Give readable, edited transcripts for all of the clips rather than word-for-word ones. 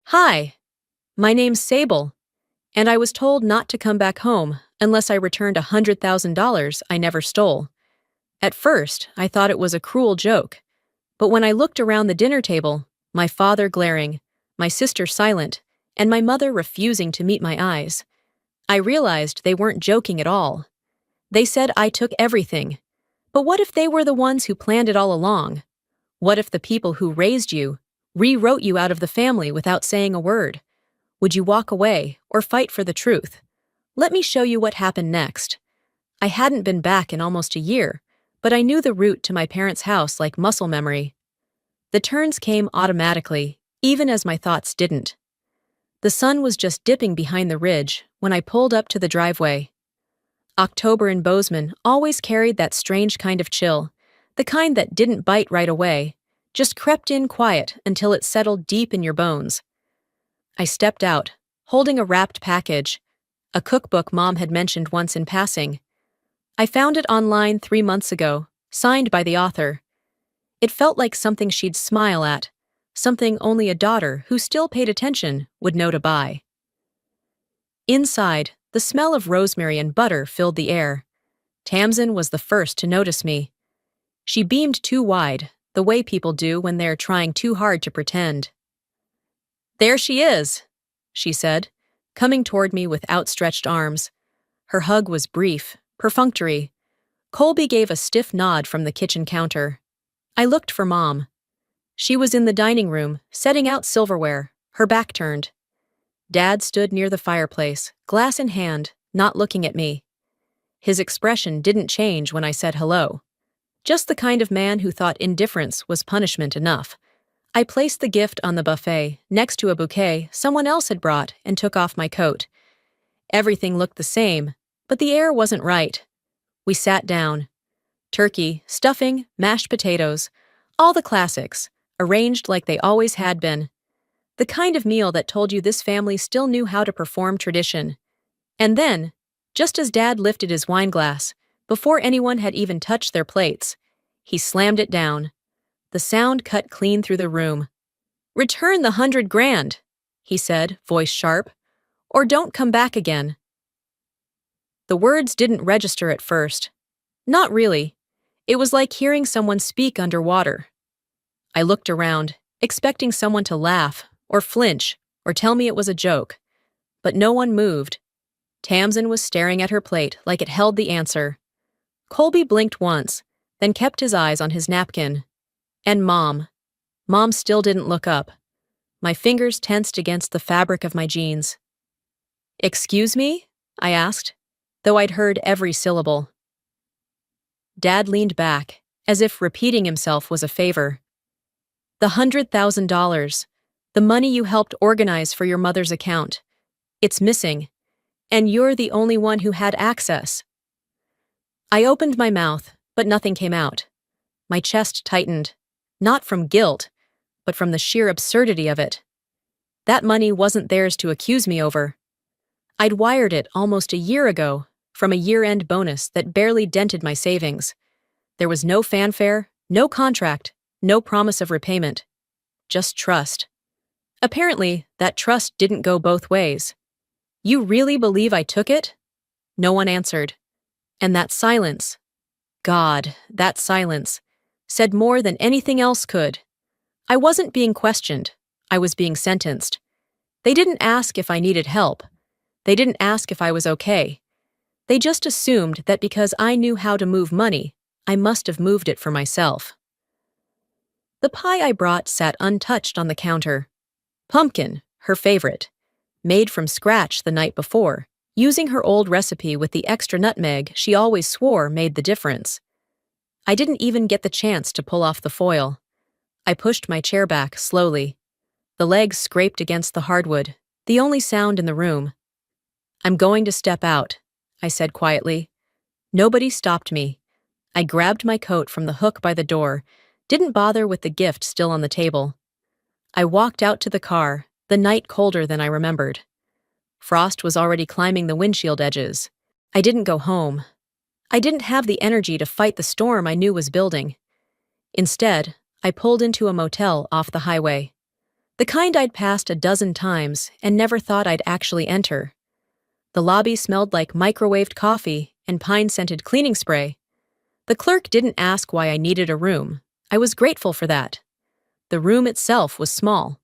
Hi, my name's Sable, and I was told not to come back home unless I returned $100,000 I never stole. At first, I thought it was a cruel joke, but when I looked around the dinner table, my father glaring, my sister silent, and my mother refusing to meet my eyes, I realized they weren't joking at all. They said I took everything. But what if they were the ones who planned it all along? What if the people who raised you rewrote you out of the family without saying a word? Would you walk away or fight for the truth? Let me show you what happened next. I hadn't been back in almost a year, but I knew the route to my parents' house like muscle memory. The turns came automatically, even as my thoughts didn't. The sun was just dipping behind the ridge when I pulled up to the driveway. October in Bozeman always carried that strange kind of chill, the kind that didn't bite right away, just crept in quiet until it settled deep in your bones. I stepped out, holding a wrapped package, a cookbook Mom had mentioned once in passing. I found it online 3 months ago, signed by the author. It felt like something she'd smile at, something only a daughter who still paid attention would know to buy. Inside, the smell of rosemary and butter filled the air. Tamsin was the first to notice me. She beamed too wide, the way people do when they're trying too hard to pretend. "There she is," she said, coming toward me with outstretched arms. Her hug was brief, perfunctory. Colby gave a stiff nod from the kitchen counter. I looked for Mom. She was in the dining room, setting out silverware, her back turned. Dad stood near the fireplace, glass in hand, not looking at me. His expression didn't change when I said hello. Just the kind of man who thought indifference was punishment enough. I placed the gift on the buffet, next to a bouquet someone else had brought, and took off my coat. Everything looked the same, but the air wasn't right. We sat down. Turkey, stuffing, mashed potatoes, all the classics, arranged like they always had been. The kind of meal that told you this family still knew how to perform tradition. And then, just as Dad lifted his wine glass, before anyone had even touched their plates, he slammed it down. The sound cut clean through the room. "Return the $100,000, he said, voice sharp, "or don't come back again." The words didn't register at first. Not really. It was like hearing someone speak underwater. I looked around, expecting someone to laugh, or flinch, or tell me it was a joke. But no one moved. Tamsin was staring at her plate like it held the answer. Colby blinked once, then kept his eyes on his napkin. And Mom. Mom still didn't look up. My fingers tensed against the fabric of my jeans. "Excuse me?" I asked, though I'd heard every syllable. Dad leaned back, as if repeating himself was a favor. "The $100,000, the money you helped organize for your mother's account. It's missing, and you're the only one who had access." I opened my mouth, but nothing came out. My chest tightened, not from guilt, but from the sheer absurdity of it. That money wasn't theirs to accuse me over. I'd wired it almost a year ago, from a year-end bonus that barely dented my savings. There was no fanfare, no contract, no promise of repayment. Just trust. Apparently, that trust didn't go both ways. "You really believe I took it?" No one answered. And that silence, God, that silence, said more than anything else could. I wasn't being questioned. I was being sentenced. They didn't ask if I needed help. They didn't ask if I was okay. They just assumed that because I knew how to move money, I must have moved it for myself. The pie I brought sat untouched on the counter. Pumpkin, her favorite, made from scratch the night before, using her old recipe with the extra nutmeg she always swore made the difference. I didn't even get the chance to pull off the foil. I pushed my chair back slowly. The legs scraped against the hardwood, the only sound in the room. "I'm going to step out," I said quietly. Nobody stopped me. I grabbed my coat from the hook by the door, didn't bother with the gift still on the table. I walked out to the car, the night colder than I remembered. Frost was already climbing the windshield edges. I didn't go home. I didn't have the energy to fight the storm I knew was building. Instead, I pulled into a motel off the highway. The kind I'd passed a dozen times and never thought I'd actually enter. The lobby smelled like microwaved coffee and pine-scented cleaning spray. The clerk didn't ask why I needed a room. I was grateful for that. The room itself was small.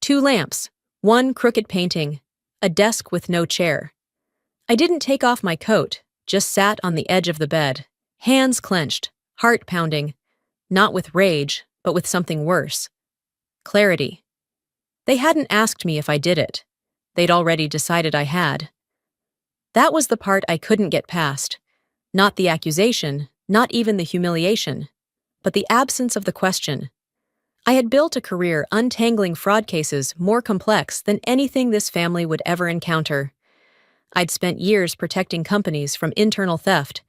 2 lamps, 1 crooked painting, a desk with no chair. I didn't take off my coat, just sat on the edge of the bed, hands clenched, heart pounding, not with rage, but with something worse. Clarity. They hadn't asked me if I did it. They'd already decided I had. That was the part I couldn't get past. Not the accusation, not even the humiliation, but the absence of the question. I had built a career untangling fraud cases more complex than anything this family would ever encounter. I'd spent years protecting companies from internal theft,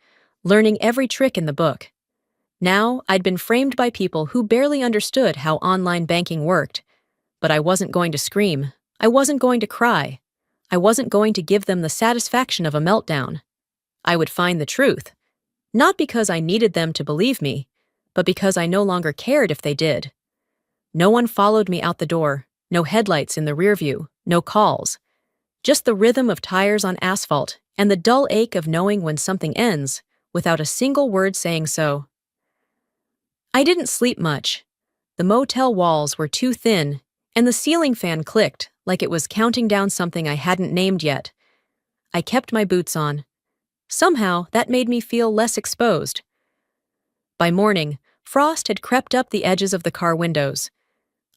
learning every trick in the book. Now, I'd been framed by people who barely understood how online banking worked. But I wasn't going to scream. I wasn't going to cry. I wasn't going to give them the satisfaction of a meltdown. I would find the truth. Not because I needed them to believe me, but because I no longer cared if they did. No one followed me out the door, no headlights in the rearview, no calls. Just the rhythm of tires on asphalt and the dull ache of knowing when something ends, without a single word saying so. I didn't sleep much. The motel walls were too thin, and the ceiling fan clicked like it was counting down something I hadn't named yet. I kept my boots on. Somehow, that made me feel less exposed. By morning, frost had crept up the edges of the car windows.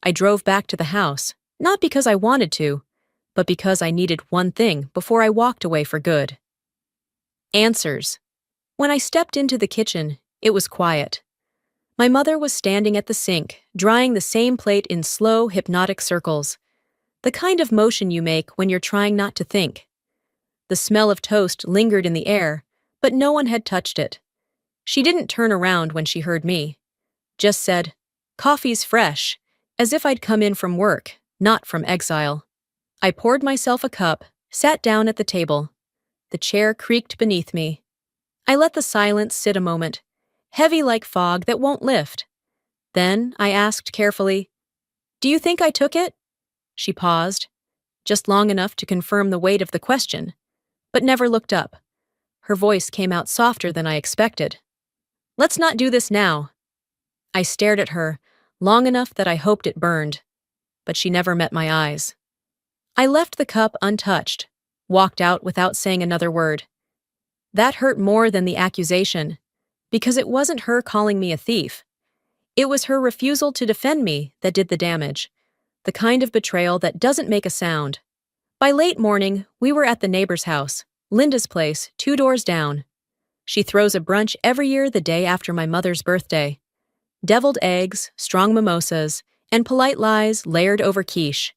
I drove back to the house, not because I wanted to, but because I needed one thing before I walked away for good. Answers. When I stepped into the kitchen, it was quiet. My mother was standing at the sink, drying the same plate in slow, hypnotic circles. The kind of motion you make when you're trying not to think. The smell of toast lingered in the air, but no one had touched it. She didn't turn around when she heard me. Just said, "Coffee's fresh," as if I'd come in from work, not from exile. I poured myself a cup, sat down at the table. The chair creaked beneath me. I let the silence sit a moment, heavy like fog that won't lift. Then I asked carefully, "Do you think I took it?" She paused, just long enough to confirm the weight of the question, but never looked up. Her voice came out softer than I expected. "Let's not do this now." I stared at her, long enough that I hoped it burned, but she never met my eyes. I left the cup untouched, walked out without saying another word. That hurt more than the accusation, because it wasn't her calling me a thief. It was her refusal to defend me that did the damage, the kind of betrayal that doesn't make a sound. By late morning, we were at the neighbor's house, Linda's place, 2 doors down. She throws a brunch every year the day after my mother's birthday. Deviled eggs, strong mimosas, and polite lies layered over quiche.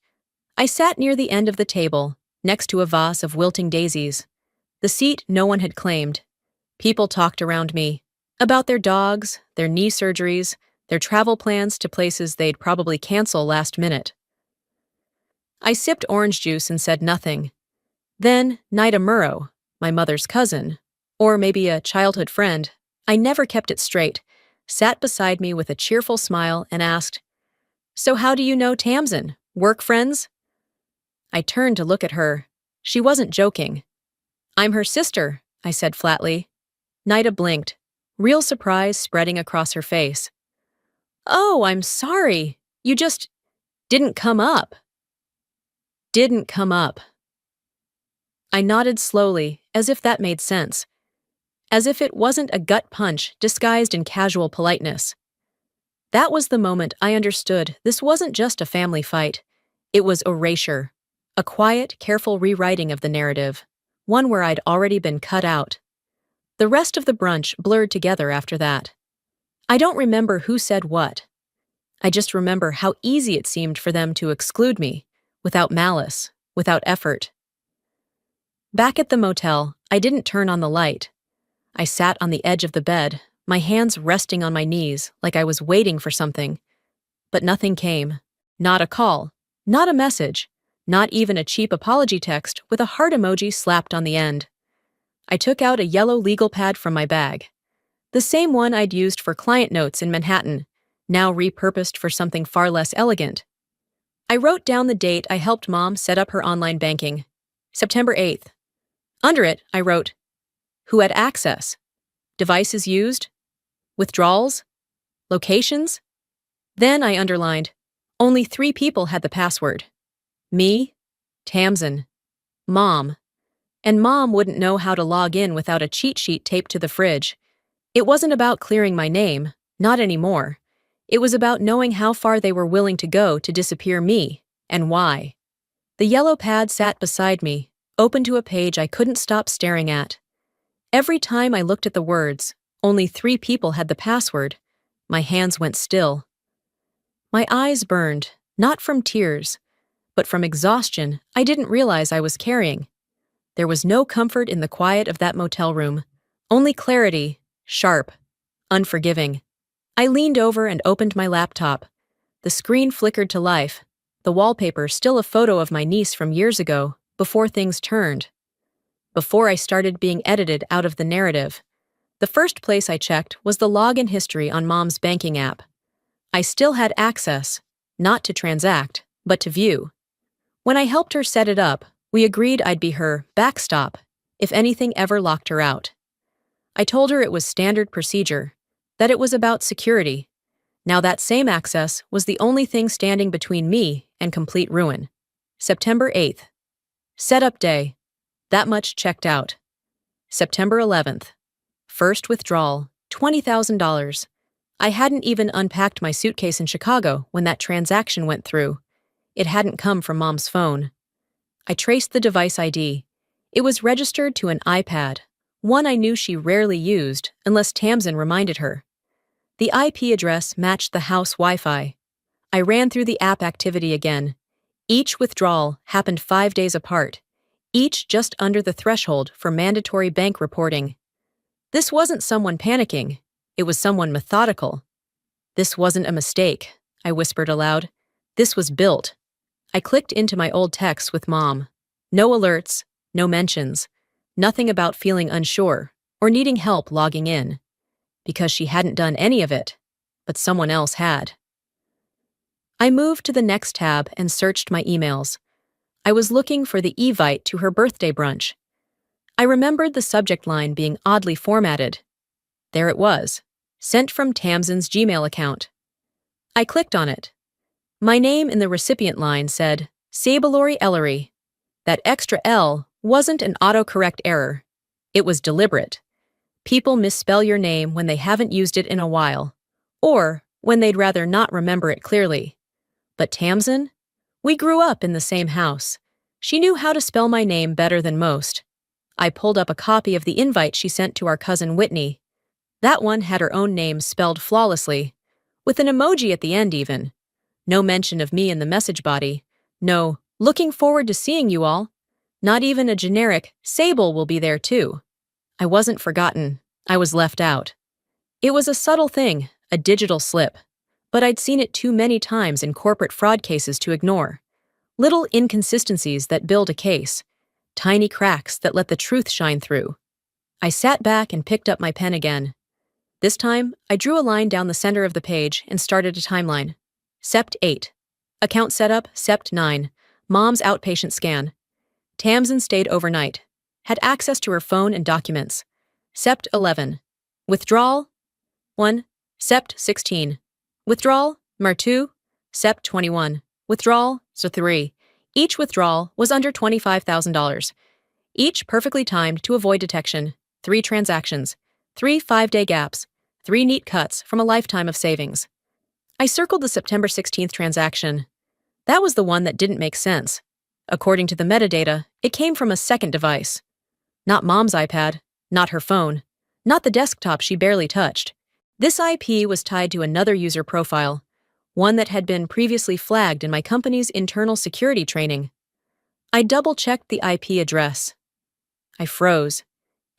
I sat near the end of the table, next to a vase of wilting daisies. The seat no one had claimed. People talked around me, about their dogs, their knee surgeries, their travel plans to places they'd probably cancel last minute. I sipped orange juice and said nothing. Then Nida Murrow, my mother's cousin, or maybe a childhood friend, I never kept it straight, sat beside me with a cheerful smile and asked, "So how do you know Tamsin? Work friends?" I turned to look at her. She wasn't joking. "I'm her sister," I said flatly. Nida blinked, real surprise spreading across her face. "Oh, I'm sorry. You just didn't come up." Didn't come up. I nodded slowly, as if that made sense. As if it wasn't a gut punch disguised in casual politeness. That was the moment I understood this wasn't just a family fight. It was erasure. A quiet, careful rewriting of the narrative. One where I'd already been cut out. The rest of the brunch blurred together after that. I don't remember who said what. I just remember how easy it seemed for them to exclude me, without malice, without effort. Back at the motel, I didn't turn on the light. I sat on the edge of the bed, my hands resting on my knees like I was waiting for something. But nothing came. Not a call, not a message, not even a cheap apology text with a heart emoji slapped on the end. I took out a yellow legal pad from my bag. The same one I'd used for client notes in Manhattan, now repurposed for something far less elegant. I wrote down the date I helped Mom set up her online banking. September 8th. Under it, I wrote, who had access? Devices used? Withdrawals? Locations? Then I underlined, only 3 people had the password. Me, Tamsin, Mom. And Mom wouldn't know how to log in without a cheat sheet taped to the fridge. It wasn't about clearing my name, not anymore. It was about knowing how far they were willing to go to disappear me, and why. The yellow pad sat beside me, open to a page I couldn't stop staring at. Every time I looked at the words, only 3 people had the password, my hands went still. My eyes burned, not from tears, but from exhaustion I didn't realize I was carrying. There was no comfort in the quiet of that motel room, only clarity, sharp, unforgiving. I leaned over and opened my laptop. The screen flickered to life, the wallpaper still a photo of my niece from years ago, before things turned. Before I started being edited out of the narrative, the first place I checked was the login history on Mom's banking app. I still had access, not to transact, but to view. When I helped her set it up, we agreed I'd be her backstop if anything ever locked her out. I told her it was standard procedure, that it was about security. Now that same access was the only thing standing between me and complete ruin. September 8th. Setup day. That much checked out. September 11th. First withdrawal, $20,000. I hadn't even unpacked my suitcase in Chicago when that transaction went through. It hadn't come from Mom's phone. I traced the device ID. It was registered to an iPad, one I knew she rarely used unless Tamsin reminded her. The IP address matched the house Wi-Fi. I ran through the app activity again. Each withdrawal happened 5 days apart, each just under the threshold for mandatory bank reporting. This wasn't someone panicking. It was someone methodical. This wasn't a mistake, I whispered aloud. This was built. I clicked into my old texts with Mom. No alerts, no mentions, nothing about feeling unsure or needing help logging in. Because she hadn't done any of it, but someone else had. I moved to the next tab and searched my emails. I was looking for the evite to her birthday brunch. I remembered the subject line being oddly formatted. There it was, sent from Tamsin's Gmail account. I clicked on it. My name in the recipient line said, Sabalori Ellery. That extra L wasn't an autocorrect error. It was deliberate. People misspell your name when they haven't used it in a while, or when they'd rather not remember it clearly. But Tamsin? We grew up in the same house. She knew how to spell my name better than most. I pulled up a copy of the invite she sent to our cousin Whitney. That one had her own name spelled flawlessly, with an emoji at the end even. No mention of me in the message body. No, looking forward to seeing you all. Not even a generic, Sable will be there too. I wasn't forgotten. I was left out. It was a subtle thing, a digital slip, but I'd seen it too many times in corporate fraud cases to ignore. Little inconsistencies that build a case, tiny cracks that let the truth shine through. I sat back and picked up my pen again. This time, I drew a line down the center of the page and started a timeline. Sept 8. Account setup, Sept 9. Mom's outpatient scan. Tamsin stayed overnight. Had access to her phone and documents. Sept 11. Withdrawal, 1. Sept 16. Withdrawal, Mer 2. Sept 21. Withdrawal, so 3. Each withdrawal was under $25,000. Each perfectly timed to avoid detection. 3 transactions. 3 5-day gaps. 3 neat cuts from a lifetime of savings. I circled the September 16th transaction. That was the one that didn't make sense. According to the metadata, it came from a second device. Not Mom's iPad, not her phone, not the desktop she barely touched. This IP was tied to another user profile, one that had been previously flagged in my company's internal security training. I double-checked the IP address. I froze.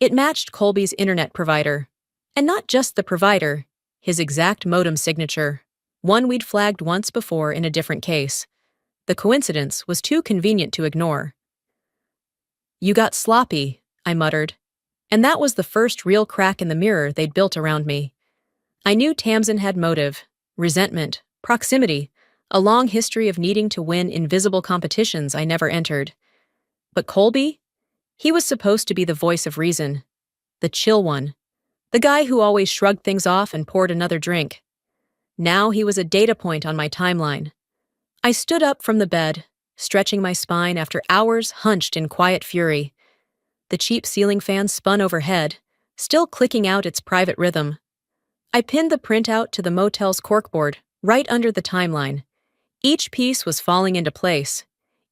It matched Colby's internet provider. And not just the provider, his exact modem signature, one we'd flagged once before in a different case. The coincidence was too convenient to ignore. You got sloppy, I muttered. And that was the first real crack in the mirror they'd built around me. I knew Tamsin had motive, resentment, proximity, A long history of needing to win invisible competitions I never entered. But Colby? He was supposed to be the voice of reason. The chill one. The guy who always shrugged things off and poured another drink. Now he was a data point on my timeline. I stood up from the bed, stretching my spine after hours hunched in quiet fury. The cheap ceiling fan spun overhead, still clicking out its private rhythm. I pinned the printout to the motel's corkboard, right under the timeline. Each piece was falling into place,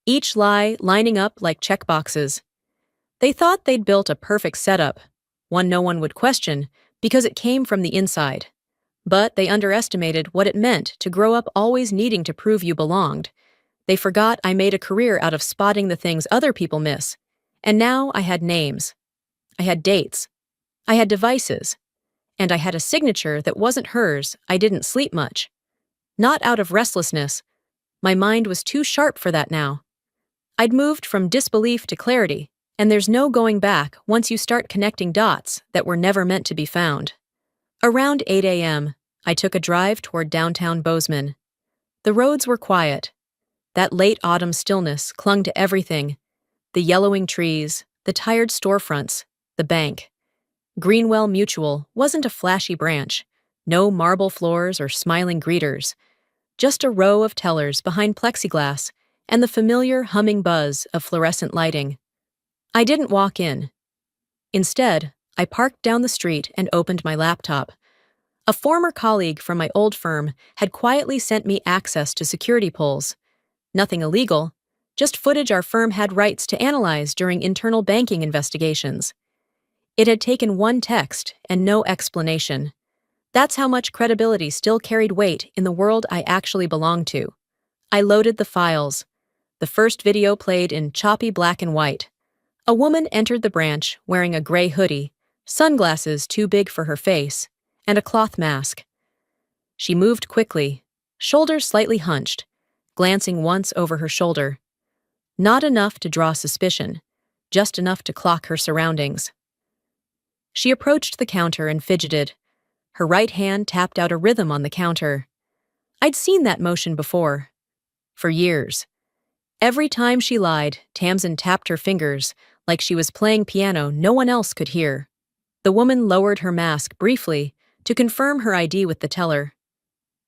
each lie lining up like checkboxes. They thought they'd built a perfect setup, one no one would question, because it came from the inside. But they underestimated what it meant to grow up always needing to prove you belonged. They forgot I made a career out of spotting the things other people miss. And now I had names. I had dates. I had devices. And I had a signature that wasn't hers. I didn't sleep much. Not out of restlessness. My mind was too sharp for that now. I'd moved from disbelief to clarity, and there's no going back once you start connecting dots that were never meant to be found. Around 8 a.m., I took a drive toward downtown Bozeman. The roads were quiet. That late autumn stillness clung to everything. The yellowing trees, the tired storefronts, the bank. Greenwell Mutual wasn't a flashy branch. No marble floors or smiling greeters. Just a row of tellers behind plexiglass and the familiar humming buzz of fluorescent lighting. I didn't walk in. Instead, I parked down the street and opened my laptop. A former colleague from my old firm had quietly sent me access to security polls. Nothing illegal, just footage our firm had rights to analyze during internal banking investigations. It had taken one text and no explanation. That's how much credibility still carried weight in the world I actually belonged to. I loaded the files. The first video played in choppy black and white. A woman entered the branch wearing a gray hoodie, sunglasses too big for her face, and a cloth mask. She moved quickly, shoulders slightly hunched, glancing once over her shoulder. Not enough to draw suspicion, just enough to clock her surroundings. She approached the counter and fidgeted. Her right hand tapped out a rhythm on the counter. I'd seen that motion before. For years. Every time she lied, Tamsin tapped her fingers, like she was playing piano no one else could hear. The woman lowered her mask briefly to confirm her ID with the teller.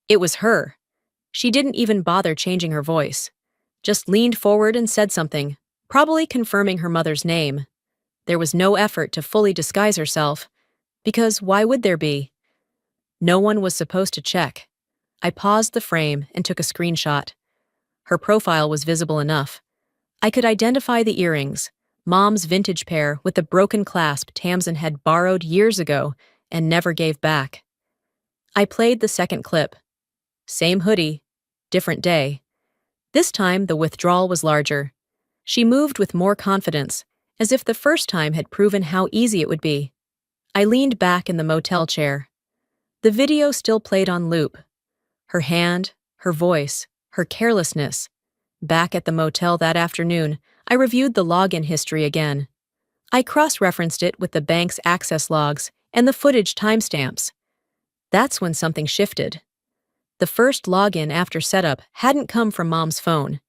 It was her. She didn't even bother changing her voice. Just leaned forward and said something, probably confirming her mother's name. There was no effort to fully disguise herself, because why would there be? No one was supposed to check. I paused the frame and took a screenshot. Her profile was visible enough. I could identify the earrings, Mom's vintage pair with the broken clasp Tamsin had borrowed years ago and never gave back. I played the second clip. Same hoodie, different day. This time the withdrawal was larger. She moved with more confidence, as if the first time had proven how easy it would be. I leaned back in the motel chair. The video still played on loop. Her hand, her voice, her carelessness. Back at the motel that afternoon, I reviewed the login history again. I cross-referenced it with the bank's access logs and the footage timestamps. That's when something shifted. The first login after setup hadn't come from Mom's phone.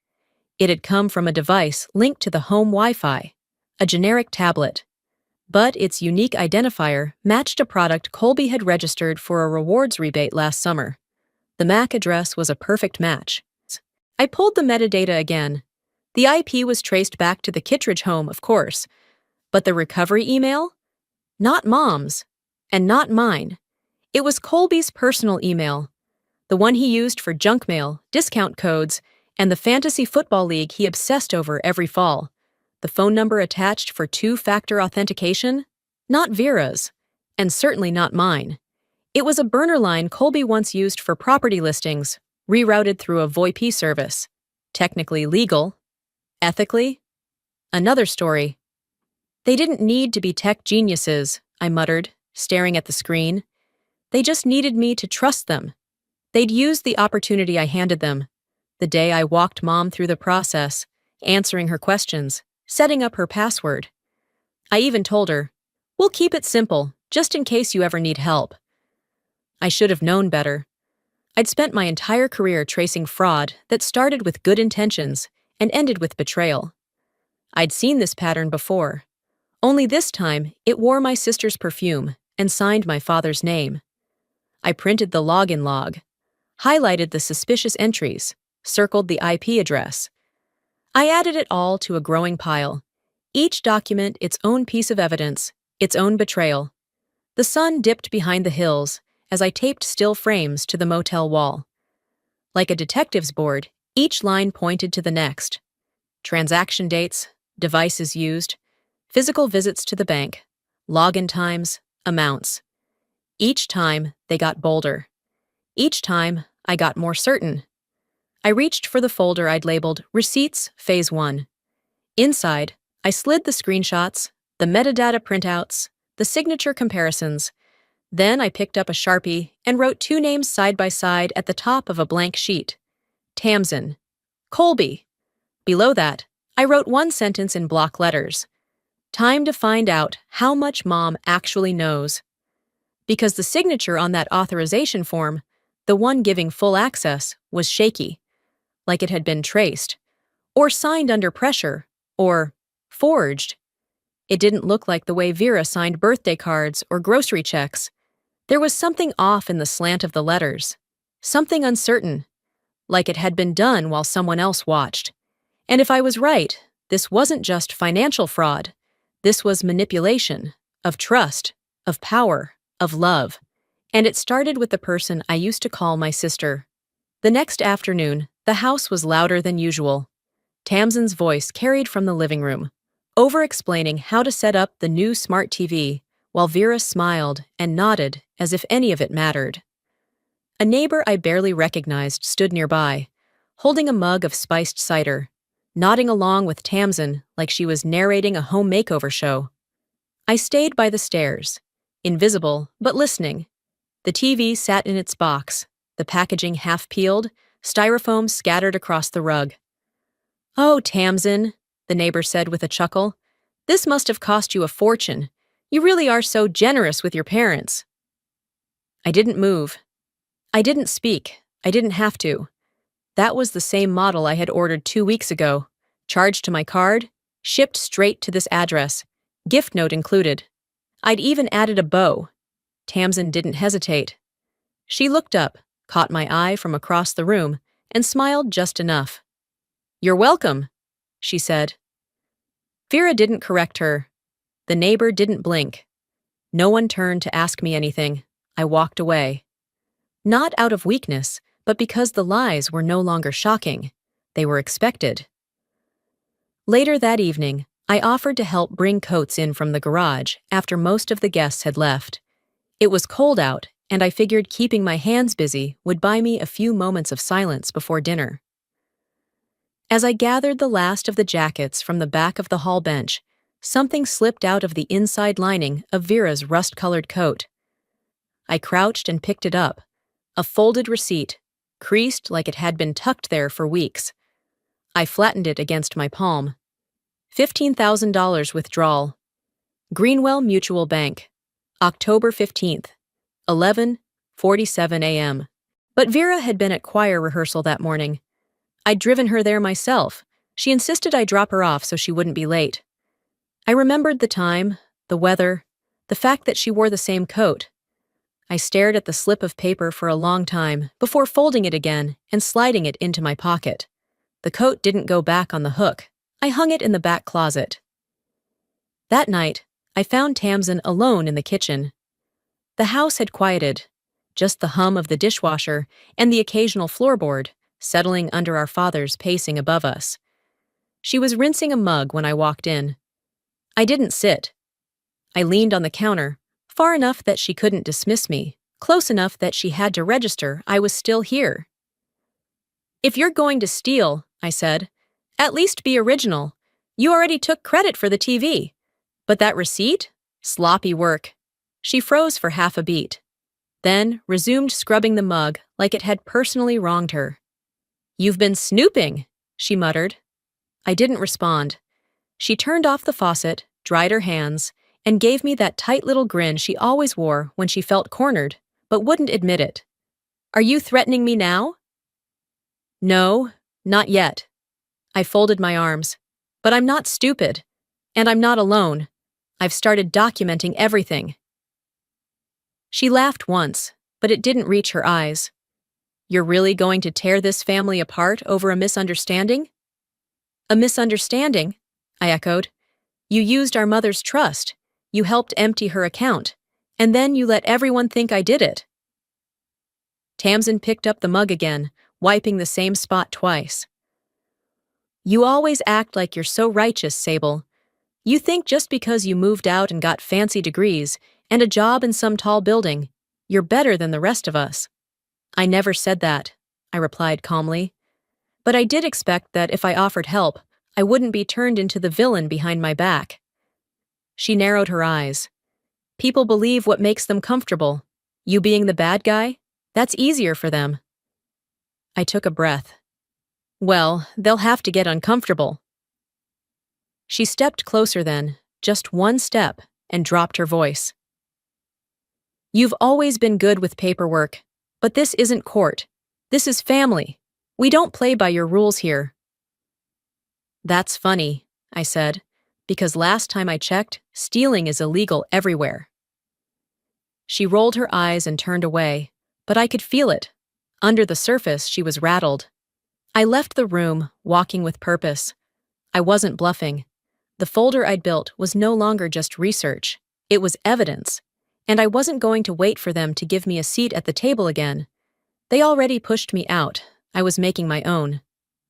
It had come from a device linked to the home Wi-Fi, a generic tablet. But its unique identifier matched a product Colby had registered for a rewards rebate last summer. The MAC address was a perfect match. I pulled the metadata again. The IP was traced back to the Kittredge home, of course. But the recovery email? Not Mom's. And not mine. It was Colby's personal email. The one he used for junk mail, discount codes, and the fantasy football league he obsessed over every fall. The phone number attached for two-factor authentication? Not Vera's. And certainly not mine. It was a burner line Colby once used for property listings, rerouted through a VoIP service. Technically legal. Ethically? Another story. They didn't need to be tech geniuses, I muttered, staring at the screen. They just needed me to trust them. They'd used the opportunity I handed them. The day I walked Mom through the process, answering her questions, setting up her password. I even told her, "We'll keep it simple, just in case you ever need help." I should have known better. I'd spent my entire career tracing fraud that started with good intentions and ended with betrayal. I'd seen this pattern before. Only this time, it wore my sister's perfume and signed my father's name. I printed the login log, highlighted the suspicious entries, circled the IP address. I added it all to a growing pile, each document its own piece of evidence, its own betrayal. The sun dipped behind the hills as I taped still frames to the motel wall. Like a detective's board, each line pointed to the next. Transaction dates, devices used, physical visits to the bank, login times, amounts. Each time, they got bolder. Each time, I got more certain. I reached for the folder I'd labeled Receipts Phase 1. Inside, I slid the screenshots, the metadata printouts, the signature comparisons. Then I picked up a Sharpie and wrote two names side by side at the top of a blank sheet. Tamsin. Colby. Below that, I wrote one sentence in block letters. Time to find out how much Mom actually knows. Because the signature on that authorization form, the one giving full access, was shaky, like it had been traced, or signed under pressure, or forged. It didn't look like the way Vera signed birthday cards or grocery checks. There was something off in the slant of the letters, something uncertain, like it had been done while someone else watched. And if I was right, this wasn't just financial fraud. This was manipulation, of trust, of power, of love. And it started with the person I used to call my sister. The next afternoon, the house was louder than usual. Tamsin's voice carried from the living room, over-explaining how to set up the new smart TV, while Vera smiled and nodded as if any of it mattered. A neighbor I barely recognized stood nearby, holding a mug of spiced cider, nodding along with Tamsin like she was narrating a home makeover show. I stayed by the stairs, invisible but listening. The TV sat in its box, the packaging half-peeled, styrofoam scattered across the rug. "Oh, Tamsin," the neighbor said with a chuckle. "This must have cost you a fortune. You really are so generous with your parents." I didn't move. I didn't speak. I didn't have to. That was the same model I had ordered 2 weeks ago, charged to my card, shipped straight to this address, gift note included. I'd even added a bow. Tamsin didn't hesitate. She looked up, caught my eye from across the room, and smiled just enough. "You're welcome," she said. Vera didn't correct her. The neighbor didn't blink. No one turned to ask me anything. I walked away. Not out of weakness, but because the lies were no longer shocking. They were expected. Later that evening, I offered to help bring coats in from the garage after most of the guests had left. It was cold out, and I figured keeping my hands busy would buy me a few moments of silence before dinner. As I gathered the last of the jackets from the back of the hall bench, something slipped out of the inside lining of Vera's rust-colored coat. I crouched and picked it up, a folded receipt, creased like it had been tucked there for weeks. I flattened it against my palm. $15,000 withdrawal. Greenwell Mutual Bank, October 15th, 11:47 a.m. But Vera had been at choir rehearsal that morning. I'd driven her there myself. She insisted I drop her off so she wouldn't be late. I remembered the time, the weather, the fact that she wore the same coat. I stared at the slip of paper for a long time before folding it again and sliding it into my pocket. The coat didn't go back on the hook. I hung it in the back closet. That night, I found Tamsin alone in the kitchen. The house had quieted, just the hum of the dishwasher and the occasional floorboard settling under our father's pacing above us. She was rinsing a mug when I walked in. I didn't sit. I leaned on the counter, far enough that she couldn't dismiss me, close enough that she had to register I was still here. "If you're going to steal," I said, "at least be original. You already took credit for the TV. But that receipt? Sloppy work." She froze for half a beat, then resumed scrubbing the mug like it had personally wronged her. "You've been snooping," she muttered. I didn't respond. She turned off the faucet, dried her hands, and gave me that tight little grin she always wore when she felt cornered, but wouldn't admit it. Are you threatening me now? No, not yet. I folded my arms. But I'm not stupid. And I'm not alone. I've started documenting everything. She laughed once, but it didn't reach her eyes. You're really going to tear this family apart over a misunderstanding? A misunderstanding? I echoed. You used our mother's trust. You helped empty her account. And then you let everyone think I did it. Tamsin picked up the mug again, wiping the same spot twice. You always act like you're so righteous, Sable. You think just because you moved out and got fancy degrees and a job in some tall building, you're better than the rest of us. I never said that, I replied calmly. But I did expect that if I offered help, I wouldn't be turned into the villain behind my back. She narrowed her eyes. People believe what makes them comfortable. You being the bad guy? That's easier for them. I took a breath. Well, they'll have to get uncomfortable. She stepped closer then, just one step, and dropped her voice. You've always been good with paperwork, but this isn't court. This is family. We don't play by your rules here. That's funny, I said, because last time I checked, stealing is illegal everywhere. She rolled her eyes and turned away, but I could feel it. Under the surface, she was rattled. I left the room, walking with purpose. I wasn't bluffing. The folder I'd built was no longer just research. It was evidence. And I wasn't going to wait for them to give me a seat at the table again. They already pushed me out. I was making my own.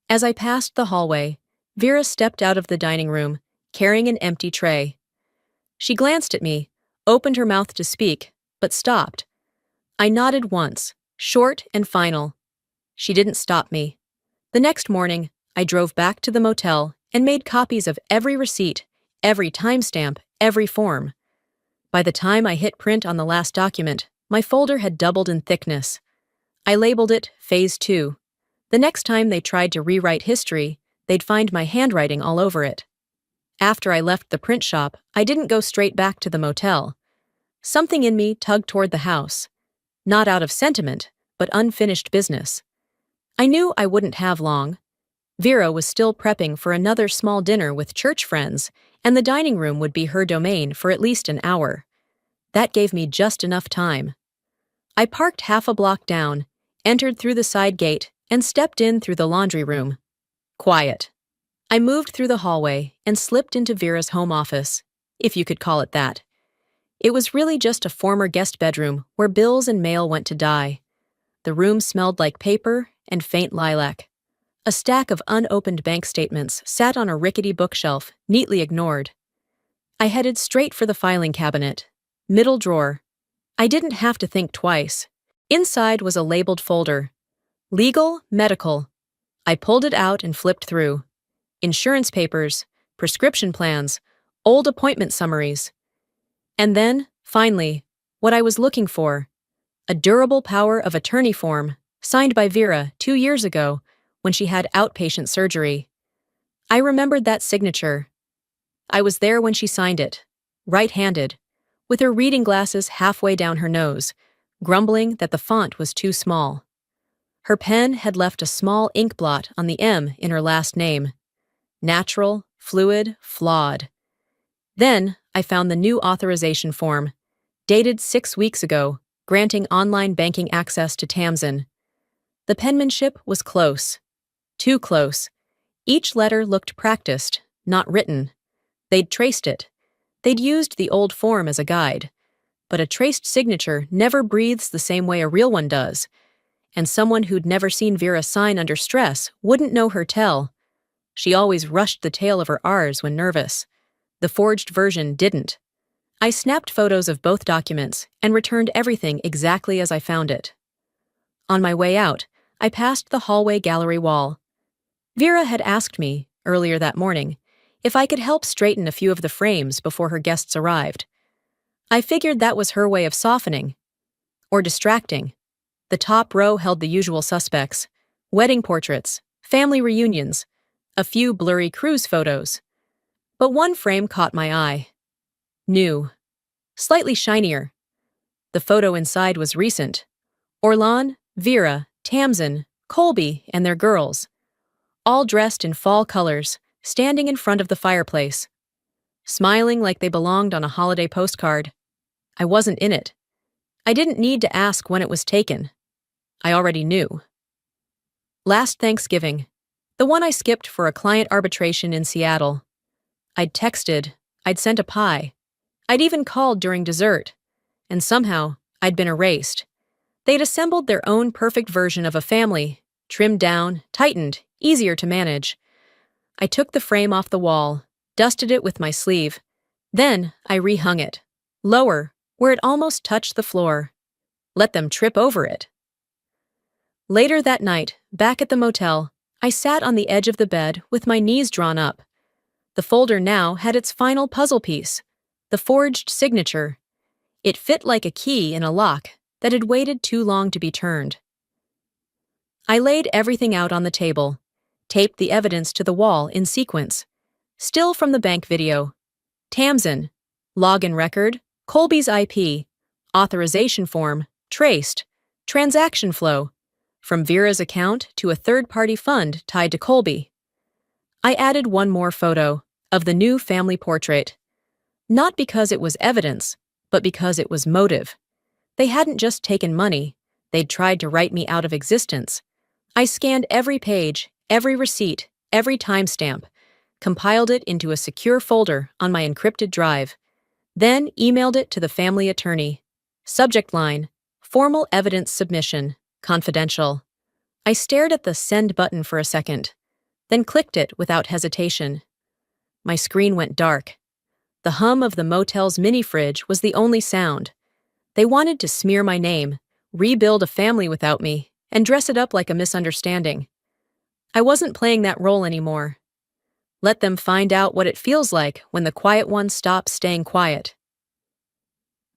As I passed the hallway, Vera stepped out of the dining room, carrying an empty tray. She glanced at me, opened her mouth to speak, but stopped. I nodded once, short and final. She didn't stop me. The next morning, I drove back to the motel and made copies of every receipt, every timestamp, every form. By the time I hit print on the last document, my folder had doubled in thickness. I labeled it Phase 2. The next time they tried to rewrite history, they'd find my handwriting all over it. After I left the print shop, I didn't go straight back to the motel. Something in me tugged toward the house. Not out of sentiment, but unfinished business. I knew I wouldn't have long. Vera was still prepping for another small dinner with church friends, and the dining room would be her domain for at least an hour. That gave me just enough time. I parked half a block down, entered through the side gate, and stepped in through the laundry room. Quiet. I moved through the hallway and slipped into Vera's home office, if you could call it that. It was really just a former guest bedroom where bills and mail went to die. The room smelled like paper and faint lilac. A stack of unopened bank statements sat on a rickety bookshelf, neatly ignored. I headed straight for the filing cabinet. Middle drawer. I didn't have to think twice. Inside was a labeled folder. Legal, medical. I pulled it out and flipped through. Insurance papers, prescription plans, old appointment summaries. And then, finally, what I was looking for. A durable power of attorney form, signed by Vera 2 years ago, when she had outpatient surgery. I remembered that signature. I was there when she signed it, right-handed, with her reading glasses halfway down her nose, grumbling that the font was too small. Her pen had left a small ink blot on the M in her last name. Natural, fluid, flawed. Then I found the new authorization form, dated 6 weeks ago, granting online banking access to Tamsin. The penmanship was close. Too close. Each letter looked practiced, not written. They'd traced it. They'd used the old form as a guide. But a traced signature never breathes the same way a real one does, and someone who'd never seen Vera sign under stress wouldn't know her tell. She always rushed the tail of her R's when nervous. The forged version didn't. I snapped photos of both documents and returned everything exactly as I found it. On my way out, I passed the hallway gallery wall. Vera had asked me, earlier that morning, if I could help straighten a few of the frames before her guests arrived. I figured that was her way of softening. Or distracting. The top row held the usual suspects: wedding portraits, family reunions, a few blurry cruise photos. But one frame caught my eye. New. Slightly shinier. The photo inside was recent. Orlan, Vera, Tamsin, Colby, and their girls, all dressed in fall colors, standing in front of the fireplace, smiling like they belonged on a holiday postcard. I wasn't in it. I didn't need to ask when it was taken. I already knew. Last Thanksgiving, the one I skipped for a client arbitration in Seattle. I'd texted, I'd sent a pie, I'd even called during dessert, and somehow I'd been erased. They'd assembled their own perfect version of a family, trimmed down, tightened, easier to manage. I took the frame off the wall, dusted it with my sleeve. Then I rehung it, lower, where it almost touched the floor. Let them trip over it. Later that night, back at the motel, I sat on the edge of the bed with my knees drawn up. The folder now had its final puzzle piece, the forged signature. It fit like a key in a lock that had waited too long to be turned. I laid everything out on the table, taped the evidence to the wall in sequence. Still from the bank video. Tamsin, login record, Colby's IP, authorization form, traced, transaction flow, from Vera's account to a third-party fund tied to Colby. I added one more photo, of the new family portrait. Not because it was evidence, but because it was motive. They hadn't just taken money, they'd tried to write me out of existence. I scanned every page, every receipt, every timestamp, compiled it into a secure folder on my encrypted drive, then emailed it to the family attorney. Subject line, formal evidence submission, confidential. I stared at the send button for a second, then clicked it without hesitation. My screen went dark. The hum of the motel's mini-fridge was the only sound. They wanted to smear my name, rebuild a family without me, and dress it up like a misunderstanding. I wasn't playing that role anymore. Let them find out what it feels like when the quiet one stops staying quiet.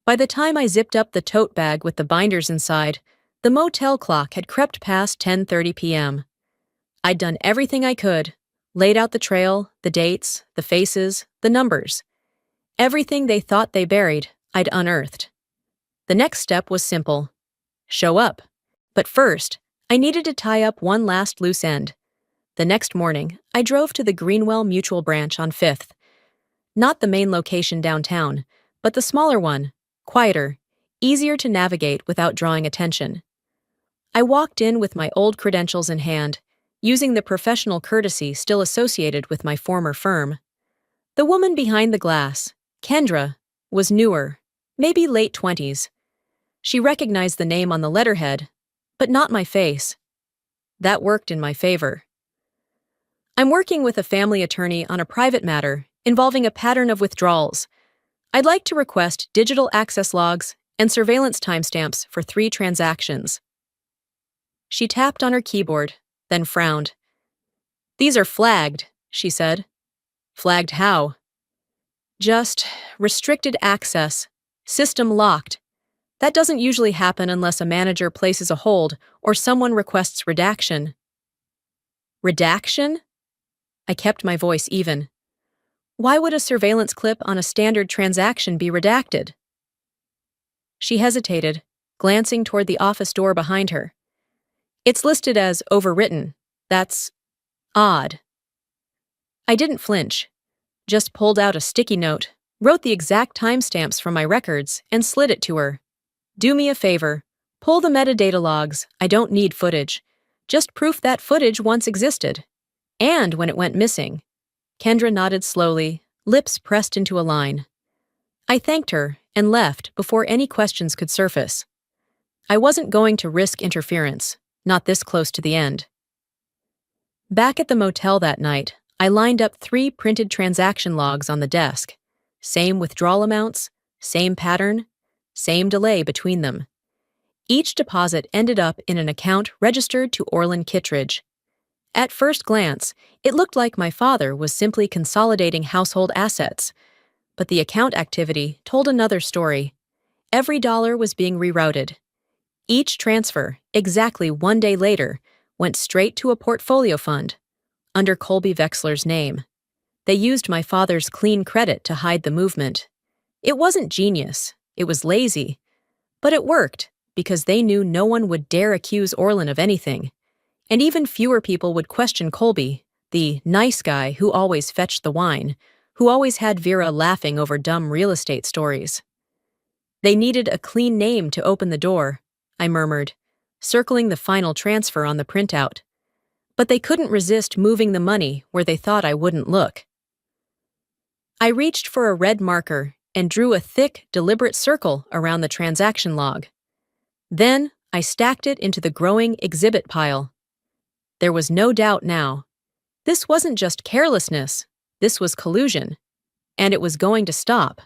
By the time I zipped up the tote bag with the binders inside, the motel clock had crept past 10:30 p.m. I'd done everything I could, laid out the trail, the dates, the faces, the numbers. Everything they thought they buried, I'd unearthed. The next step was simple. Show up. But first, I needed to tie up one last loose end. The next morning, I drove to the Greenwell Mutual branch on 5th. Not the main location downtown, but the smaller one, quieter, easier to navigate without drawing attention. I walked in with my old credentials in hand, using the professional courtesy still associated with my former firm. The woman behind the glass, Kendra, was newer, maybe late 20s. She recognized the name on the letterhead, but not my face. That worked in my favor. I'm working with a family attorney on a private matter involving a pattern of withdrawals. I'd like to request digital access logs and surveillance timestamps for 3 transactions. She tapped on her keyboard, then frowned. "These are flagged," she said. "Flagged how?" "Just restricted access. System locked. That doesn't usually happen unless a manager places a hold or someone requests redaction." "Redaction?" I kept my voice even. Why would a surveillance clip on a standard transaction be redacted? She hesitated, glancing toward the office door behind her. "It's listed as overwritten. That's odd." I didn't flinch, just pulled out a sticky note, wrote the exact timestamps from my records, and slid it to her. "Do me a favor. Pull the metadata logs. I don't need footage. Just proof that footage once existed. And when it went missing." Kendra nodded slowly, lips pressed into a line. I thanked her and left before any questions could surface. I wasn't going to risk interference, not this close to the end. Back at the motel that night, I lined up 3 printed transaction logs on the desk. Same withdrawal amounts, same pattern, same delay between them. Each deposit ended up in an account registered to Orlin Kittredge. At first glance, it looked like my father was simply consolidating household assets, but the account activity told another story. Every dollar was being rerouted. Each transfer, exactly 1 day later, went straight to a portfolio fund, under Colby Vexler's name. They used my father's clean credit to hide the movement. It wasn't genius, it was lazy, but it worked, because they knew no one would dare accuse Orlin of anything, and even fewer people would question Colby, the nice guy who always fetched the wine, who always had Vera laughing over dumb real estate stories. They needed a clean name to open the door, I murmured, circling the final transfer on the printout. But they couldn't resist moving the money where they thought I wouldn't look. I reached for a red marker and drew a thick, deliberate circle around the transaction log. Then I stacked it into the growing exhibit pile. There was no doubt now. This wasn't just carelessness, this was collusion. And it was going to stop.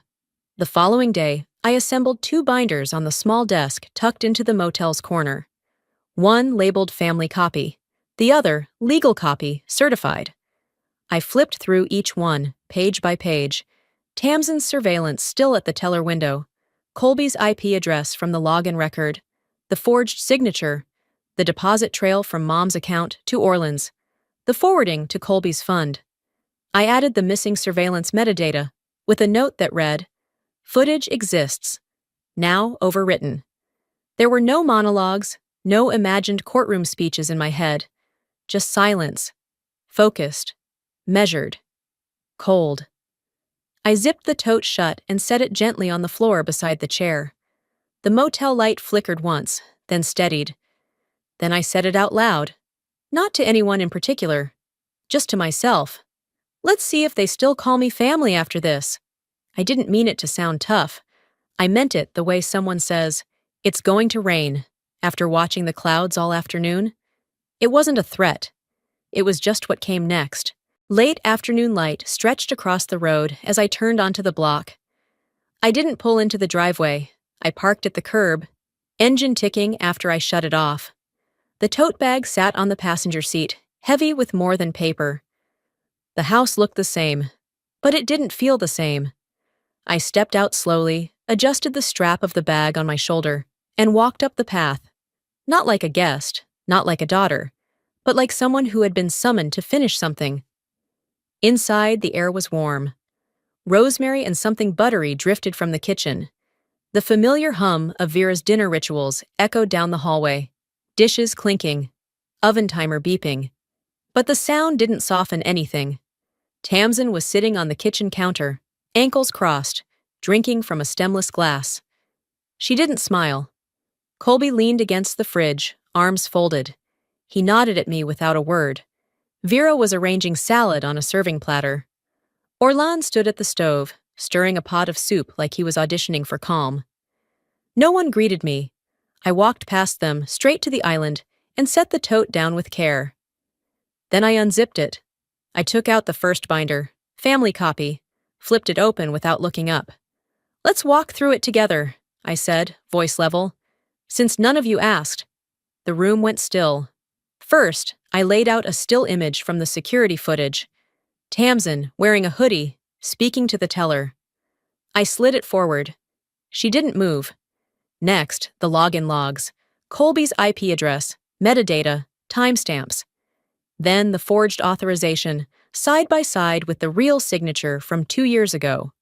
The following day, I assembled 2 binders on the small desk tucked into the motel's corner. One labeled family copy, the other legal copy, certified. I flipped through each one, page by page. Tamsin's surveillance still at the teller window, Colby's IP address from the login record, the forged signature, the deposit trail from Mom's account to Orlin's, the forwarding to Colby's fund. I added the missing surveillance metadata with a note that read, "Footage exists, now overwritten." There were no monologues, no imagined courtroom speeches in my head, just silence, focused, measured, cold. I zipped the tote shut and set it gently on the floor beside the chair. The motel light flickered once, then steadied. Then I said it out loud. Not to anyone in particular, just to myself. Let's see if they still call me family after this. I didn't mean it to sound tough. I meant it the way someone says, "It's going to rain," after watching the clouds all afternoon. It wasn't a threat. It was just what came next. Late afternoon light stretched across the road as I turned onto the block. I didn't pull into the driveway. I parked at the curb, engine ticking after I shut it off. The tote bag sat on the passenger seat, heavy with more than paper. The house looked the same, but it didn't feel the same. I stepped out slowly, adjusted the strap of the bag on my shoulder, and walked up the path. Not like a guest, not like a daughter, but like someone who had been summoned to finish something. Inside, the air was warm. Rosemary and something buttery drifted from the kitchen. The familiar hum of Vera's dinner rituals echoed down the hallway, dishes clinking, oven timer beeping. But the sound didn't soften anything. Tamsin was sitting on the kitchen counter, ankles crossed, drinking from a stemless glass. She didn't smile. Colby leaned against the fridge, arms folded. He nodded at me without a word. Vera was arranging salad on a serving platter. Orlan stood at the stove, stirring a pot of soup like he was auditioning for calm. No one greeted me. I walked past them, straight to the island, and set the tote down with care. Then I unzipped it. I took out the first binder, family copy, flipped it open without looking up. "Let's walk through it together," I said, voice level. "Since none of you asked." The room went still. First, I laid out a still image from the security footage. Tamsin, wearing a hoodie, speaking to the teller. I slid it forward. She didn't move. Next, the login logs, Colby's IP address, metadata, timestamps. Then the forged authorization, side by side with the real signature from 2 years ago.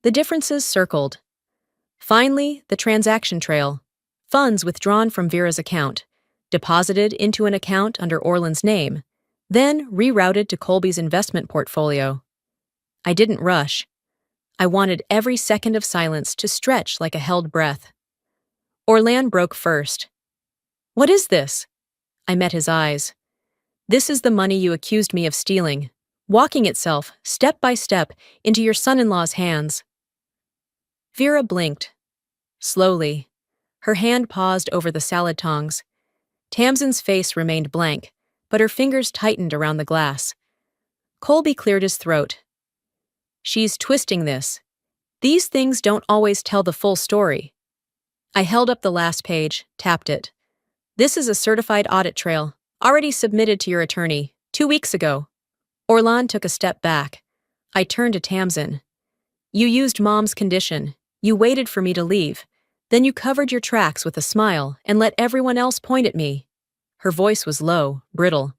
The differences circled. Finally, the transaction trail, funds withdrawn from Vera's account, deposited into an account under Orlin's name, then rerouted to Colby's investment portfolio. I didn't rush. I wanted every second of silence to stretch like a held breath. Orlan broke first. "What is this?" I met his eyes. "This is the money you accused me of stealing, walking itself, step by step, into your son-in-law's hands." Vera blinked. Slowly. Her hand paused over the salad tongs. Tamsin's face remained blank, but her fingers tightened around the glass. Colby cleared his throat. "She's twisting this. These things don't always tell the full story." I held up the last page, tapped it. "This is a certified audit trail, already submitted to your attorney, 2 weeks ago." Orlan took a step back. I turned to Tamsin. "You used Mom's condition. You waited for me to leave. Then you covered your tracks with a smile and let everyone else point at me." Her voice was low, brittle.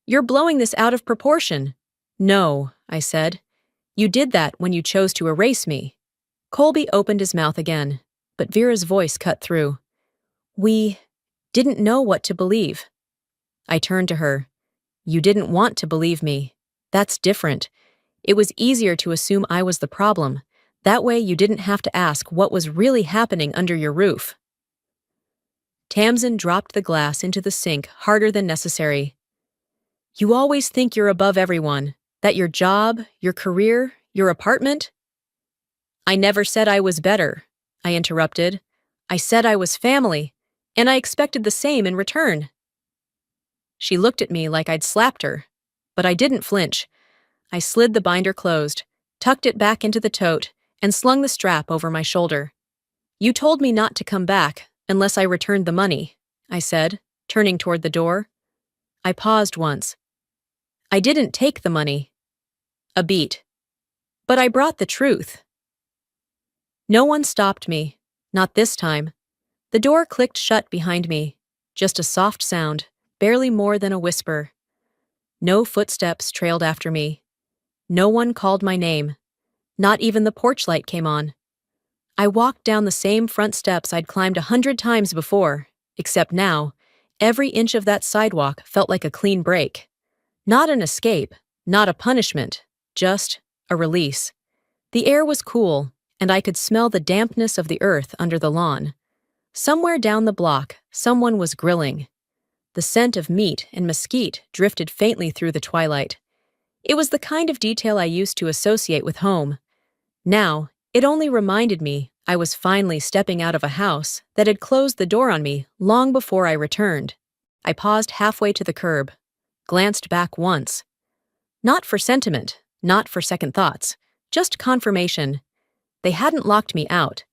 "You're blowing this out of proportion." "No," I said. "You did that when you chose to erase me." Colby opened his mouth again, but Vera's voice cut through. We didn't know what to believe. I turned to her. You didn't want to believe me. That's different. It was easier to assume I was the problem. That way you didn't have to ask what was really happening under your roof. Tamsin dropped the glass into the sink harder than necessary. You always think you're above everyone, that your job, your career, your apartment. I never said I was better, I interrupted. I said I was family, and I expected the same in return. She looked at me like I'd slapped her, but I didn't flinch. I slid the binder closed, tucked it back into the tote, and slung the strap over my shoulder. You told me not to come back unless I returned the money, I said, turning toward the door. I paused once. I didn't take the money. A beat. But I brought the truth. No one stopped me, not this time. The door clicked shut behind me, just a soft sound, barely more than a whisper. No footsteps trailed after me. No one called my name. Not even the porch light came on. I walked down the same front steps I'd climbed 100 times before, except now, every inch of that sidewalk felt like a clean break. Not an escape, not a punishment, just a release. The air was cool, and I could smell the dampness of the earth under the lawn. Somewhere down the block, someone was grilling. The scent of meat and mesquite drifted faintly through the twilight. It was the kind of detail I used to associate with home. Now, it only reminded me I was finally stepping out of a house that had closed the door on me long before I returned. I paused halfway to the curb, glanced back once. Not for sentiment, not for second thoughts, just confirmation. They hadn't locked me out.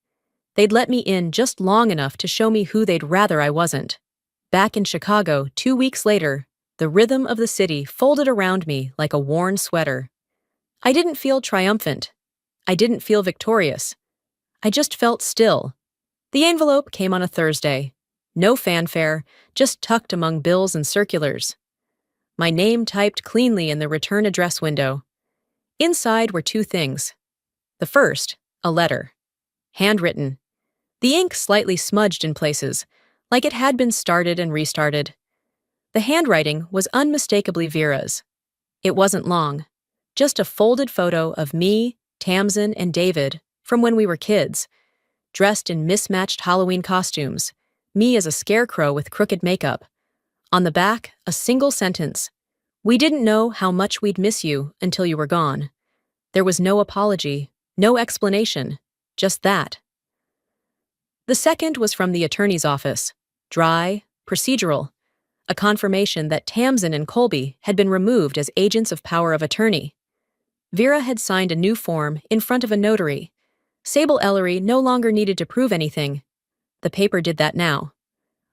They'd let me in just long enough to show me who they'd rather I wasn't. Back in Chicago, 2 weeks later, the rhythm of the city folded around me like a worn sweater. I didn't feel triumphant. I didn't feel victorious. I just felt still. The envelope came on a Thursday. No fanfare, just tucked among bills and circulars. My name typed cleanly in the return address window. Inside were 2 things. The first, a letter. Handwritten. The ink slightly smudged in places, like it had been started and restarted. The handwriting was unmistakably Vera's. It wasn't long. Just a folded photo of me, Tamsin, and David from when we were kids, dressed in mismatched Halloween costumes, me as a scarecrow with crooked makeup. On the back, a single sentence. We didn't know how much we'd miss you until you were gone. There was no apology, no explanation, just that. The second was from the attorney's office, dry, procedural, a confirmation that Tamsin and Colby had been removed as agents of power of attorney. Vera had signed a new form in front of a notary. Sable Ellery no longer needed to prove anything. The paper did that now.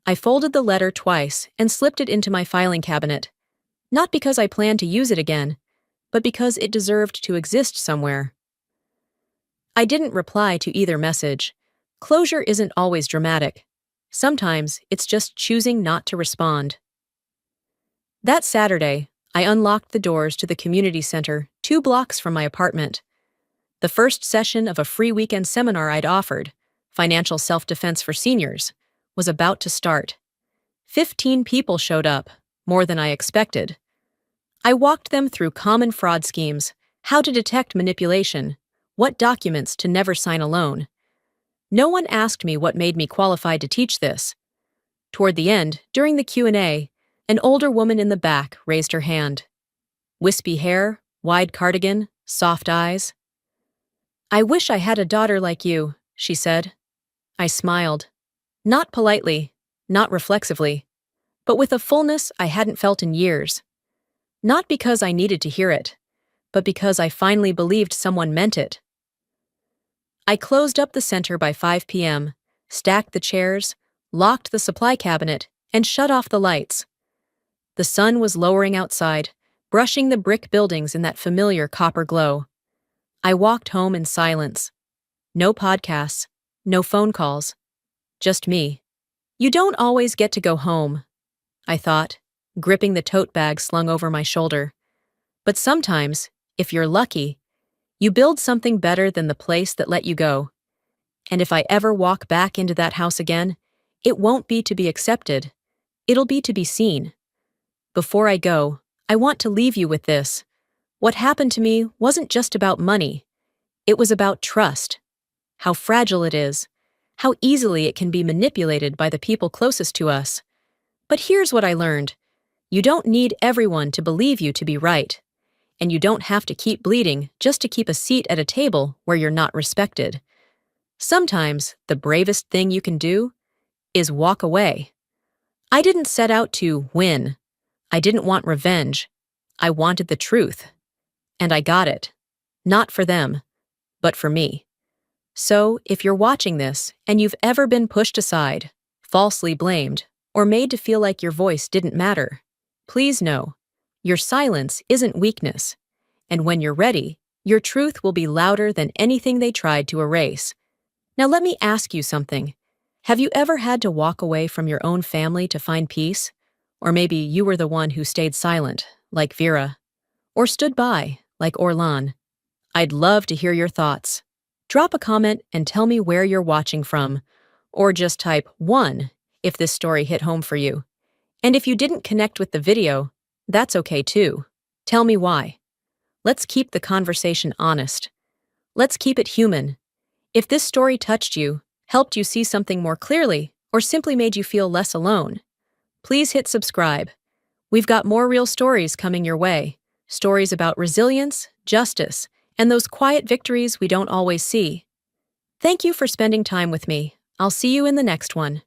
I folded the letter twice and slipped it into my filing cabinet. Not because I planned to use it again, but because it deserved to exist somewhere. I didn't reply to either message. Closure isn't always dramatic. Sometimes it's just choosing not to respond. That Saturday, I unlocked the doors to the community center 2 blocks from my apartment. The first session of a free weekend seminar I'd offered, Financial Self-Defense for Seniors, was about to start. 15 people showed up, more than I expected. I walked them through common fraud schemes, how to detect manipulation, what documents to never sign alone. No one asked me what made me qualified to teach this. Toward the end, during the Q&A, an older woman in the back raised her hand. Wispy hair, wide cardigan, soft eyes. I wish I had a daughter like you, she said. I smiled. Not politely, not reflexively, but with a fullness I hadn't felt in years. Not because I needed to hear it, but because I finally believed someone meant it. I closed up the center by 5 p.m., stacked the chairs, locked the supply cabinet, and shut off the lights. The sun was lowering outside, brushing the brick buildings in that familiar copper glow. I walked home in silence. No podcasts, no phone calls. Just me. You don't always get to go home, I thought, gripping the tote bag slung over my shoulder. But sometimes, if you're lucky, you build something better than the place that let you go. And if I ever walk back into that house again, It won't be to be accepted. It'll be to be seen. Before I go, I want to leave you with this. What happened to me wasn't just about money. It was about trust. How fragile it is. How easily it can be manipulated by the people closest to us. But here's what I learned. You don't need everyone to believe you to be right. And you don't have to keep bleeding just to keep a seat at a table where you're not respected. Sometimes the bravest thing you can do is walk away. I didn't set out to win. I didn't want revenge. I wanted the truth. And I got it. Not for them, but for me. So, if you're watching this and you've ever been pushed aside, falsely blamed, or made to feel like your voice didn't matter, please know, your silence isn't weakness. And when you're ready, your truth will be louder than anything they tried to erase. Now let me ask you something. Have you ever had to walk away from your own family to find peace? Or maybe you were the one who stayed silent, like Vera. Or stood by, like Orlan. I'd love to hear your thoughts. Drop a comment and tell me where you're watching from. Or just type 1 if this story hit home for you. And if you didn't connect with the video, that's okay too. Tell me why. Let's keep the conversation honest. Let's keep it human. If this story touched you, helped you see something more clearly, or simply made you feel less alone, please hit subscribe. We've got more real stories coming your way. Stories about resilience, justice, and those quiet victories we don't always see. Thank you for spending time with me. I'll see you in the next one.